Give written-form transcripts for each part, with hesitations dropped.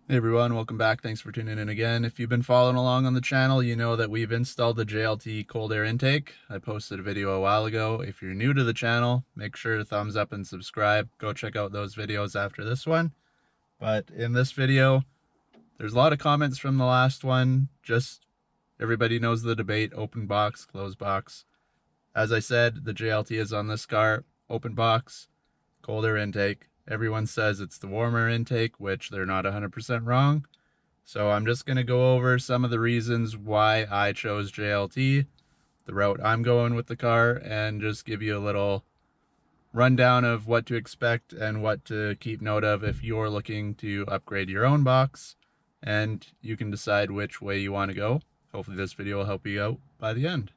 Hey everyone, welcome back. Thanks for tuning in again. If you've been following along on the channel, you know that we've installed the JLT cold air intake. I posted a video a while ago. If you're new to the channel, make sure to thumbs up and subscribe. Go check out those videos after this one. But in this video, there's a lot of comments from the last one. Just everybody knows the debate, open box, closed box. As I said, the JLT is on this car, open box, cold air intake. Everyone says it's the warmer intake, which they're not 100% wrong. So I'm just going to go over some of the reasons why I chose JLT, the route I'm going with the car, and just give you a little rundown of what to expect and what to keep note of if you're looking to upgrade your own box, and you can decide which way you want to go. Hopefully this video will help you out by the end.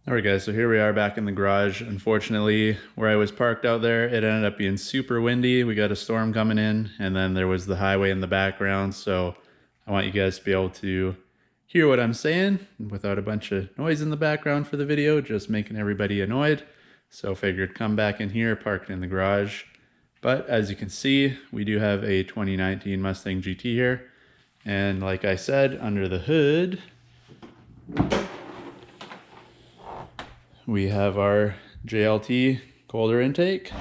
Alright guys, so here we are back in the garage. Unfortunately, where I was parked out there, it ended up being super windy. We got a storm coming in, and then there was the highway in the background, so I want you guys to be able to hear what I'm saying without a bunch of noise in the background for the video, just making everybody annoyed. So figured come back in here, park it in the garage. But as you can see, we do have a 2019 Mustang GT here. And like I said, under the hood, we have our JLT cold air intake.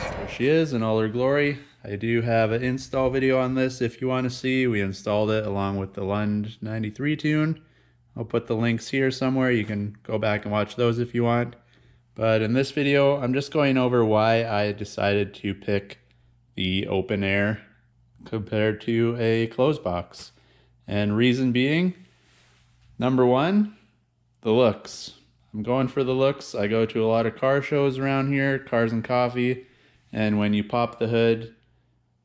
There she is in all her glory. I do have an install video on this if you want to see. We installed it along with the Lund 93 tune. I'll put the links here somewhere. You can go back and watch those if you want. But in this video, I'm just going over why I decided to pick the open air compared to a closed box. And reason being, number one, the looks. I'm going for the looks. I go to a lot of car shows around here, Cars and Coffee, and when you pop the hood,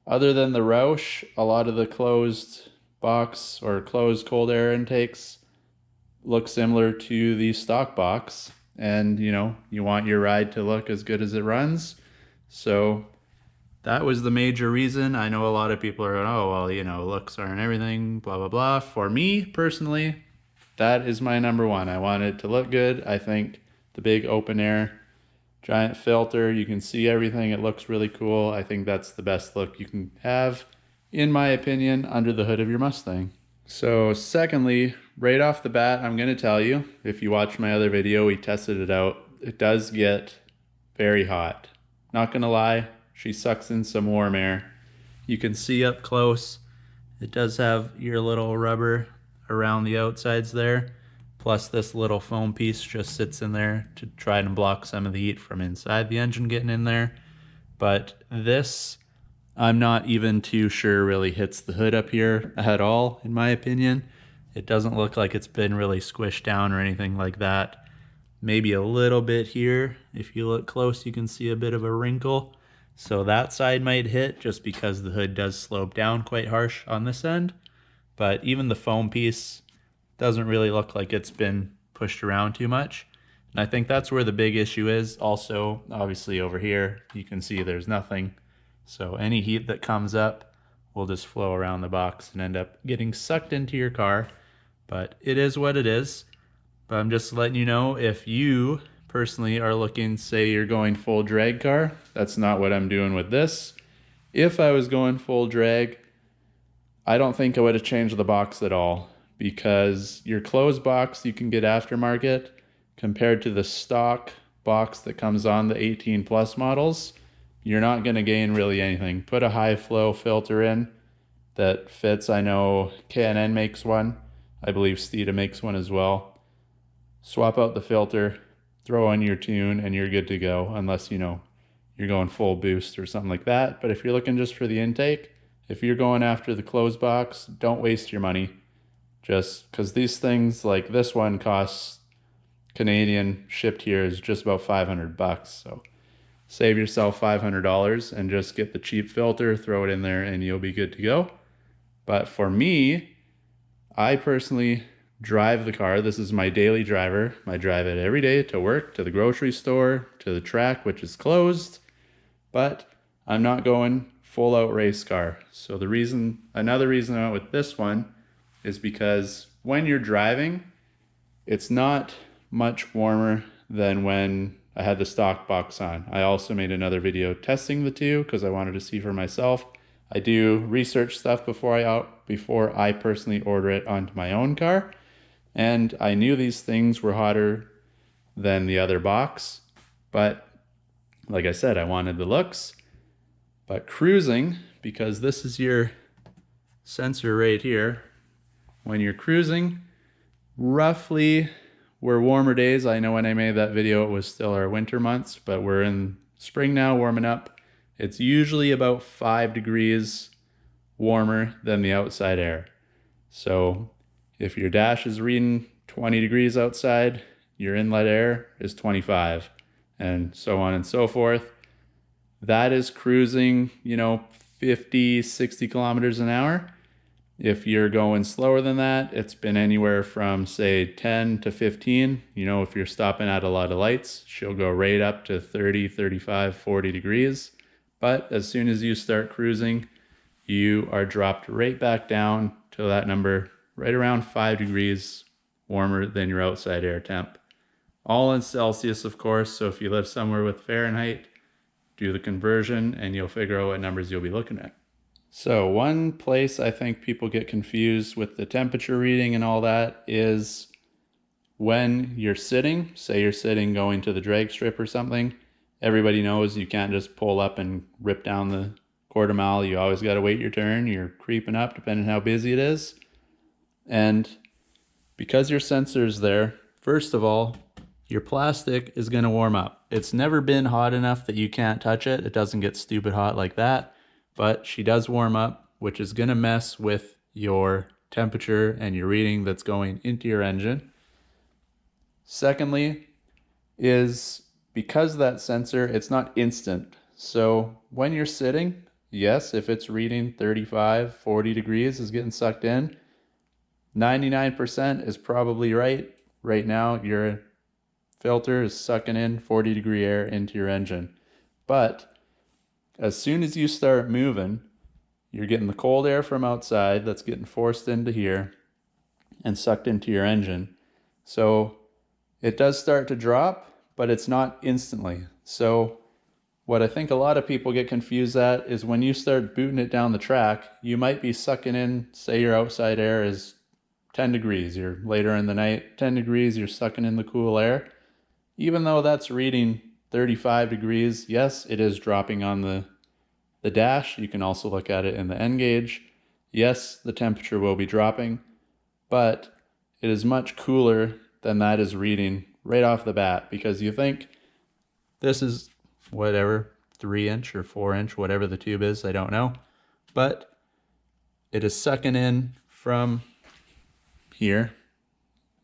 other than the Roush, a lot of the closed box or closed cold air intakes look similar to the stock box. And you know, you want your ride to look as good as it runs. So that was the major reason. I know a lot of people are, oh, well, you know, looks aren't everything, blah, blah, blah. For me personally, that is my number one. I want it to look good. I think the big open air giant filter, you can see everything. It looks really cool. I think that's the best look you can have, in my opinion, under the hood of your Mustang. So secondly, right off the bat, I'm going to tell you, if you watch my other video, we tested it out. It does get very hot. Not going to lie, she sucks in some warm air. You can see up close, it does have your little rubber around the outsides there. Plus this little foam piece just sits in there to try and block some of the heat from inside the engine getting in there. But this, I'm not even too sure really hits the hood up here at all, in my opinion. It doesn't look like it's been really squished down or anything like that. Maybe a little bit here. If you look close, you can see a bit of a wrinkle. So that side might hit just because the hood does slope down quite harsh on this end. But even the foam piece doesn't really look like it's been pushed around too much. And I think that's where the big issue is. Also, obviously over here, you can see there's nothing. So any heat that comes up will just flow around the box and end up getting sucked into your car. But it is what it is. But I'm just letting you know, if you personally are looking, say you're going full drag car, that's not what I'm doing with this. If I was going full drag, I don't think I would have changed the box at all, because your closed box you can get aftermarket compared to the stock box that comes on the 18 plus models, you're not going to gain really anything. Put a high flow filter in that fits. I know K&N makes one. I believe Steeda makes one as well. Swap out the filter, throw in your tune, and you're good to go, unless, you know, you're going full boost or something like that. But if you're looking just for the intake, if you're going after the closed box, don't waste your money. Just because these things, like this one, costs Canadian, shipped here is just about $500. So save yourself $500 and just get the cheap filter, throw it in there, and you'll be good to go. But for me, I personally drive the car. This is my daily driver. I drive it every day to work, to the grocery store, to the track, which is closed. But I'm not going full out race car. So another reason I went with this one is because when you're driving, it's not much warmer than when I had the stock box on. I also made another video testing the two because I wanted to see for myself. I do research stuff before I personally order it onto my own car. And I knew these things were hotter than the other box. But like I said, I wanted the looks. But cruising, because this is your sensor right here, when you're cruising, roughly, we're warmer days. I know when I made that video, it was still our winter months, but we're in spring now, warming up. It's usually about 5 degrees warmer than the outside air. So if your dash is reading 20 degrees outside, your inlet air is 25, and so on and so forth. That is cruising, 50, 60 kilometers an hour. If you're going slower than that, it's been anywhere from, say, 10 to 15. If you're stopping at a lot of lights, she'll go right up to 30, 35, 40 degrees. But as soon as you start cruising, you are dropped right back down to that number, right around 5 degrees warmer than your outside air temp. All in Celsius, of course, so if you live somewhere with Fahrenheit, do the conversion and you'll figure out what numbers you'll be looking at. So one place I think people get confused with the temperature reading and all that is when you're sitting, say you're sitting going to the drag strip or something, everybody knows you can't just pull up and rip down the quarter mile. You always got to wait your turn. You're creeping up depending on how busy it is. And because your sensor's there, first of all, your plastic is going to warm up. It's never been hot enough that you can't touch it. It doesn't get stupid hot like that. But she does warm up, which is going to mess with your temperature and your reading that's going into your engine. Secondly, is because that sensor, it's not instant. So when you're sitting, yes, if it's reading 35, 40 degrees is getting sucked in, 99% is probably right. Right now, your filter is sucking in 40 degree air into your engine. But as soon as you start moving, you're getting the cold air from outside that's getting forced into here and sucked into your engine. So it does start to drop, but it's not instantly. So what I think a lot of people get confused at is when you start booting it down the track, you might be sucking in, say your outside air is 10 degrees. You're later in the night, 10 degrees, you're sucking in the cool air. Even though that's reading 35 degrees, yes, it is dropping on the dash. You can also look at it in the N gauge. Yes, the temperature will be dropping, but it is much cooler than that is reading right off the bat, because you think this is whatever, 3-inch or 4-inch, whatever the tube is, I don't know, but it is sucking in from here.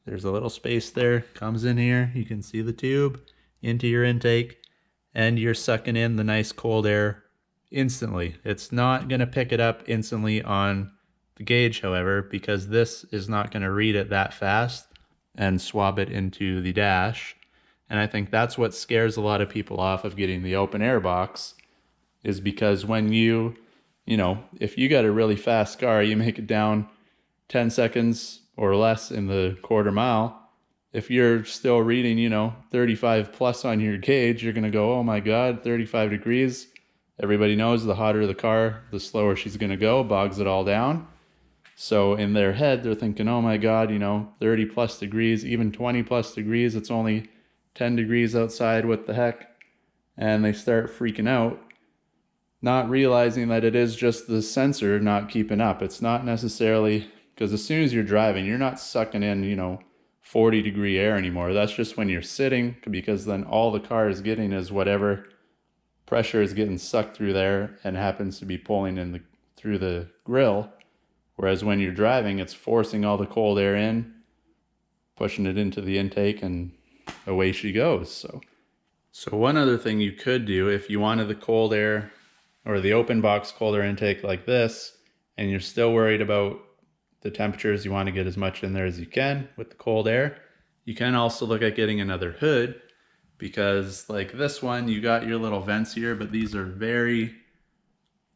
There's a little space there, comes in here, you can see the tube into your intake, and you're sucking in the nice cold air instantly. It's not going to pick it up instantly on the gauge, however, because this is not going to read it that fast and swab it into the dash. And I think that's what scares a lot of people off of getting the open air box, is because when if you got a really fast car, you make it down 10 seconds or less in the quarter mile, if you're still reading, 35 plus on your gauge, you're going to go, oh my God, 35 degrees. Everybody knows the hotter the car, the slower she's going to go, bogs it all down. So in their head, they're thinking, oh my God, 30 plus degrees, even 20 plus degrees, it's only 10 degrees outside, what the heck? And they start freaking out, not realizing that it is just the sensor not keeping up. It's not necessarily, because as soon as you're driving, you're not sucking in, 40 degree air anymore. That's just when you're sitting, because then all the car is getting is whatever pressure is getting sucked through there and happens to be pulling in through the grill, whereas when you're driving, it's forcing all the cold air in, pushing it into the intake, and away she goes. So one other thing you could do if you wanted the cold air or the open box cold air intake like this, and you're still worried about the temperatures, you want to get as much in there as you can with the cold air, you can also look at getting another hood, because like this one, you got your little vents here, but these are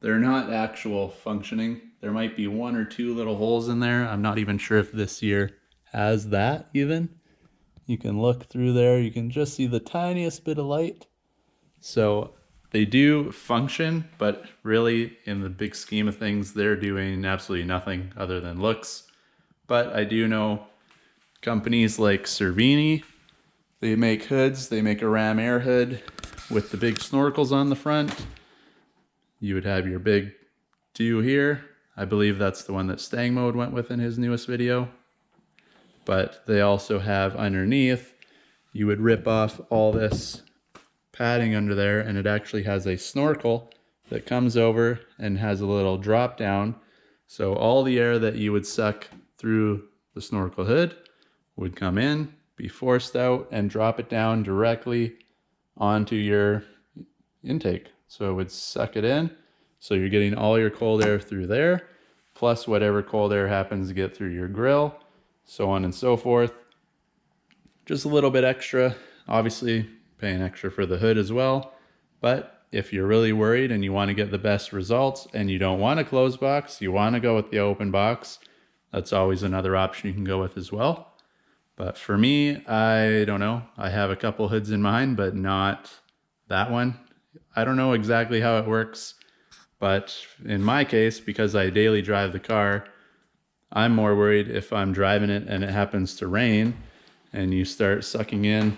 they're not actual functioning. There might be 1 or 2 little holes in there. I'm not even sure if this here has that even. You can look through there, you can just see the tiniest bit of light. So they do function, but really in the big scheme of things, they're doing absolutely nothing other than looks. But I do know companies like Cervini, they make hoods. They make a ram air hood with the big snorkels on the front. You would have your big 2 here. I believe that's the one that Stang Mode went with in his newest video. But they also have underneath, you would rip off all this padding under there, and it actually has a snorkel that comes over and has a little drop down. So all the air that you would suck through the snorkel hood would come in, be forced out, and drop it down directly onto your intake. So it would suck it in. So you're getting all your cold air through there, plus whatever cold air happens to get through your grill, so on and so forth. Just a little bit extra, obviously paying extra for the hood as well. But if you're really worried and you want to get the best results and you don't want a closed box, you want to go with the open box, that's always another option you can go with as well. But for me, I don't know. I have a couple hoods in mind, but not that one. I don't know exactly how it works, but in my case, because I daily drive the car, I'm more worried if I'm driving it and it happens to rain and you start sucking in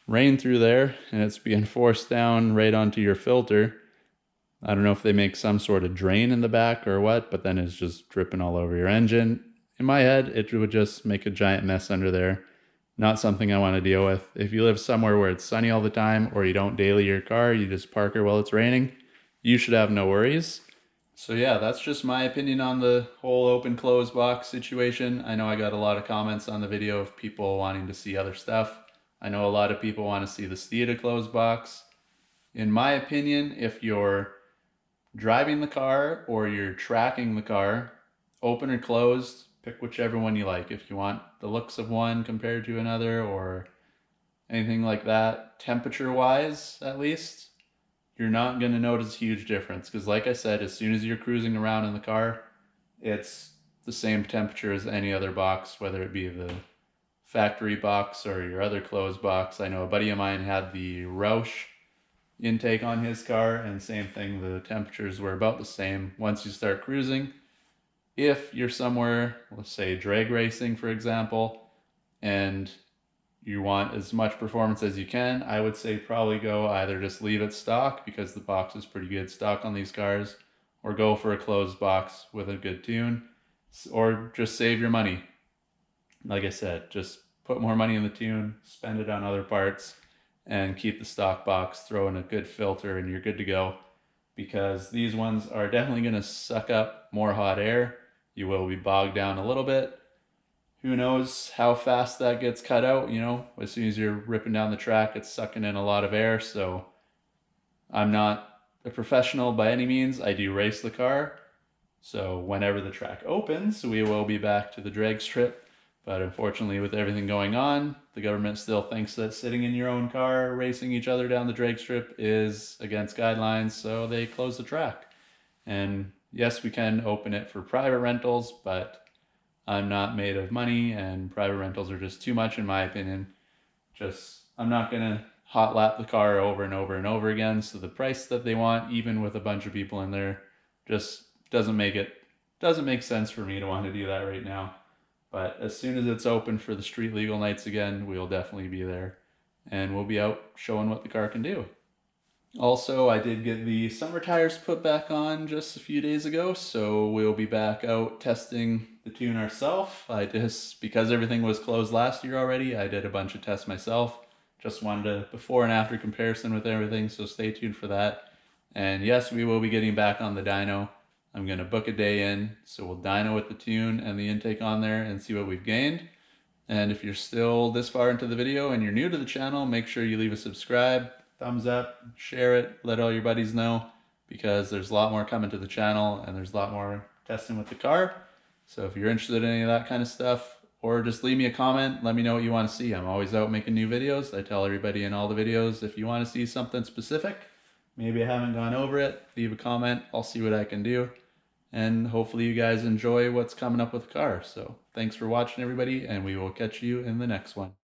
rain through there and it's being forced down right onto your filter. I don't know if they make some sort of drain in the back or what, but then it's just dripping all over your engine. In my head, it would just make a giant mess under there. Not something I want to deal with. If you live somewhere where it's sunny all the time, or you don't daily your car, you just park her while it's raining, you should have no worries. So yeah, that's just my opinion on the whole open closed box situation. I know I got a lot of comments on the video of people wanting to see other stuff. I know a lot of people want to see the Steeda closed box. In my opinion, if you're driving the car or you're tracking the car, open or closed, pick whichever one you like. If you want the looks of one compared to another or anything like that, temperature wise at least, you're not going to notice a huge difference, because like I said, as soon as you're cruising around in the car, it's the same temperature as any other box, whether it be the factory box or your other closed box. I know a buddy of mine had the Roush intake on his car, and same thing, the temperatures were about the same once you start cruising. If you're somewhere, let's say drag racing for example, and you want as much performance as you can, I would say probably go either just leave it stock, because the box is pretty good stock on these cars, or go for a closed box with a good tune, or just save your money. Like I said, just put more money in the tune, spend it on other parts, and keep the stock box, throw in a good filter, and you're good to go. Because these ones are definitely going to suck up more hot air. You will be bogged down a little bit. Who knows how fast that gets cut out, you know, as soon as you're ripping down the track, it's sucking in a lot of air. So I'm not a professional by any means. I do race the car. So whenever the track opens, we will be back to the drag strip. But unfortunately, with everything going on, the government still thinks that sitting in your own car, racing each other down the drag strip is against guidelines. So they close the track. And yes, we can open it for private rentals, but I'm not made of money, and private rentals are just too much in my opinion. I'm not gonna hot lap the car over and over and over again. So the price that they want, even with a bunch of people in there, just doesn't make sense for me to want to do that right now. But as soon as it's open for the street legal nights again, we'll definitely be there, and we'll be out showing what the car can do. Also, I did get the summer tires put back on just a few days ago, so we'll be back out testing the tune ourselves. Because everything was closed last year already, I did a bunch of tests myself. Just wanted a before and after comparison with everything, so stay tuned for that. And yes, we will be getting back on the dyno. I'm going to book a day in, so we'll dyno with the tune and the intake on there and see what we've gained. And if you're still this far into the video and you're new to the channel, make sure you leave a subscribe, thumbs up, share it, let all your buddies know, because there's a lot more coming to the channel and there's a lot more testing with the car. So if you're interested in any of that kind of stuff, or just leave me a comment, let me know what you want to see. I'm always out making new videos. I tell everybody in all the videos, if you want to see something specific, maybe I haven't gone over it, leave a comment, I'll see what I can do. And hopefully you guys enjoy what's coming up with the car. So thanks for watching, everybody, and we will catch you in the next one.